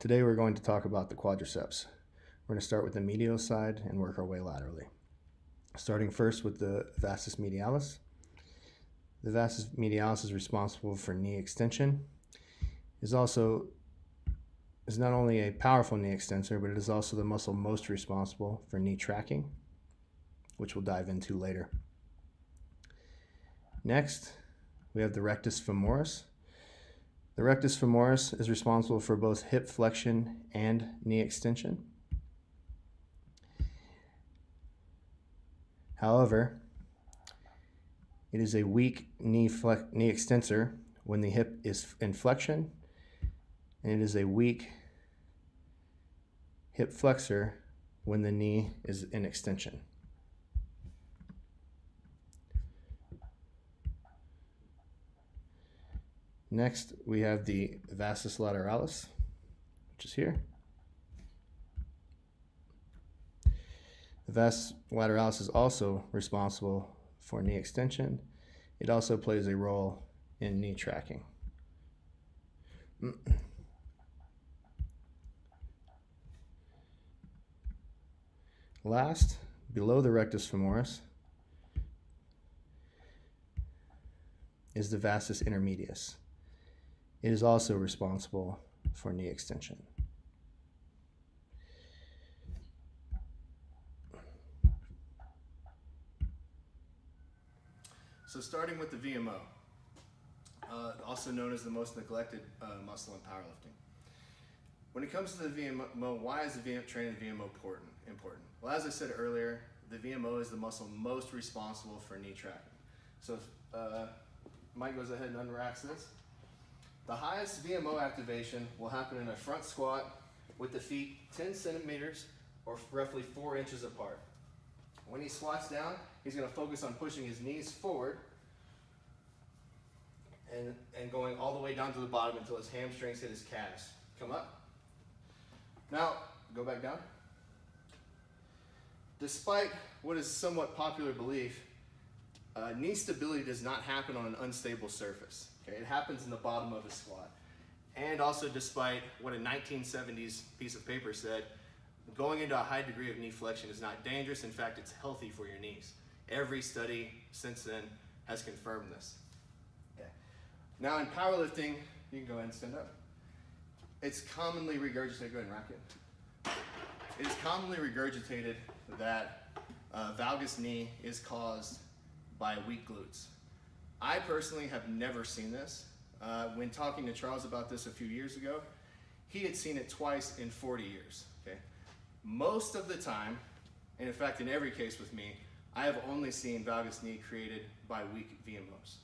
Today we're going to talk about the quadriceps. We're going to start with the medial side and work our way laterally. Starting first with the vastus medialis. The vastus medialis is responsible for knee extension. Is not only a powerful knee extensor, but it is also the muscle most responsible for knee tracking, which we'll dive into later. Next, we have the rectus femoris. The rectus femoris is responsible for both hip flexion and knee extension. However, it is a weak knee extensor when the hip is in flexion, and it is a weak hip flexor when the knee is in extension. Next, we have the vastus lateralis, which is here. The vastus lateralis is also responsible for knee extension. It also plays a role in knee tracking. Last, below the rectus femoris, is the vastus intermedius. It is also responsible for knee extension. So starting with the VMO, also known as the most neglected muscle in powerlifting. When it comes to the VMO, why is training the VMO important? Well, as I said earlier, the VMO is the muscle most responsible for knee tracking. So Mike goes ahead and unracks this. The highest VMO activation will happen in a front squat with the feet 10 centimeters or roughly 4 inches apart. When he squats down, he's going to focus on pushing his knees forward and going all the way down to the bottom until his hamstrings hit his calves. Come up. Now, go back down. Despite what is somewhat popular belief, knee stability does not happen on an unstable surface. Okay? It happens in the bottom of a squat. And also, despite what a 1970s piece of paper said, going into a high degree of knee flexion is not dangerous. In fact, it's healthy for your knees. Every study since then has confirmed this. Okay. Now in powerlifting, you can go ahead and stand up. It's commonly regurgitated, go ahead and rack it. It is commonly regurgitated that valgus knee is caused by weak glutes. I personally have never seen this. When talking to Charles about this a few years ago, he had seen it twice in 40 years. Okay? Most of the time, and in fact in every case with me, I have only seen valgus knee created by weak VMOs.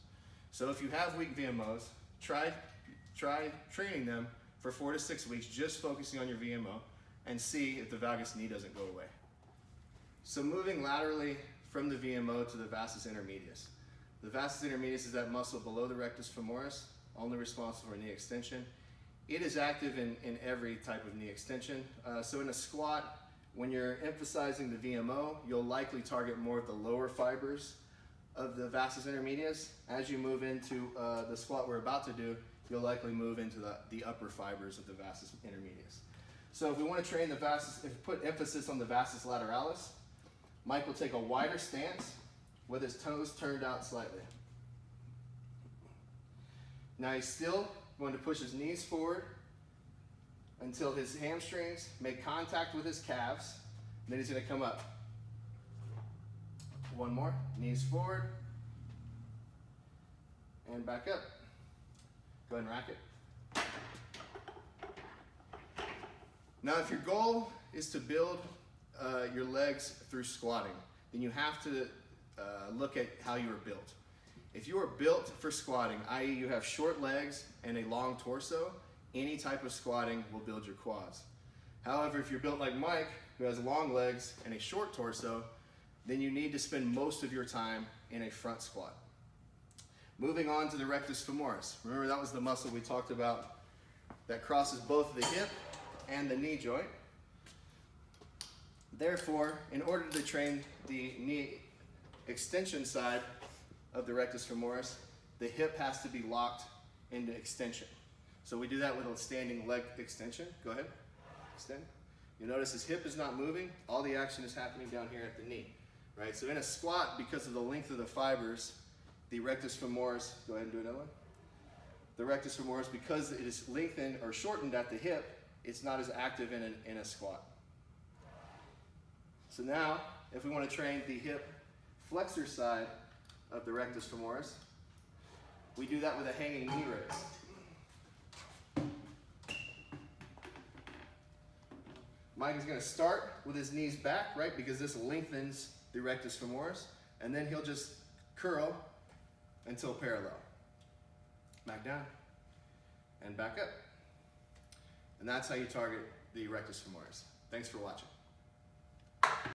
So if you have weak VMOs, try training them for 4 to 6 weeks, just focusing on your VMO, and see if the valgus knee doesn't go away. So moving laterally from the VMO to the vastus intermedius. The vastus intermedius is that muscle below the rectus femoris, only responsible for knee extension. It is active in every type of knee extension. So in a squat, when you're emphasizing the VMO, you'll likely target more of the lower fibers of the vastus intermedius. As you move into the squat we're about to do, you'll likely move into the upper fibers of the vastus intermedius. So if we want to train the vastus, put emphasis on the vastus lateralis, Mike will take a wider stance with his toes turned out slightly. Now he's still going to push his knees forward until his hamstrings make contact with his calves. Then he's going to come up. One more, knees forward and back up. Go ahead and rack it. Now if your goal is to build your legs through squatting, then you have to look at how you were built. If you are built for squatting, i.e. you have short legs and a long torso, any type of squatting will build your quads. However, if you're built like Mike, who has long legs and a short torso, then you need to spend most of your time in a front squat. Moving on to the rectus femoris. Remember, that was the muscle we talked about that crosses both the hip and the knee joint. Therefore, in order to train the knee extension side of the rectus femoris, the hip has to be locked into extension. So we do that with a standing leg extension. Go ahead, extend. You notice his hip is not moving. All the action is happening down here at the knee, right? So in a squat, because of the length of the fibers, the rectus femoris, go ahead and do another one. The rectus femoris, because it is lengthened or shortened at the hip, it's not as active in a squat. So now, if we want to train the hip flexor side of the rectus femoris, we do that with a hanging knee raise. Mike is going to start with his knees back, right, because this lengthens the rectus femoris, and then he'll just curl until parallel. Back down, and back up. And that's how you target the rectus femoris. Thanks for watching.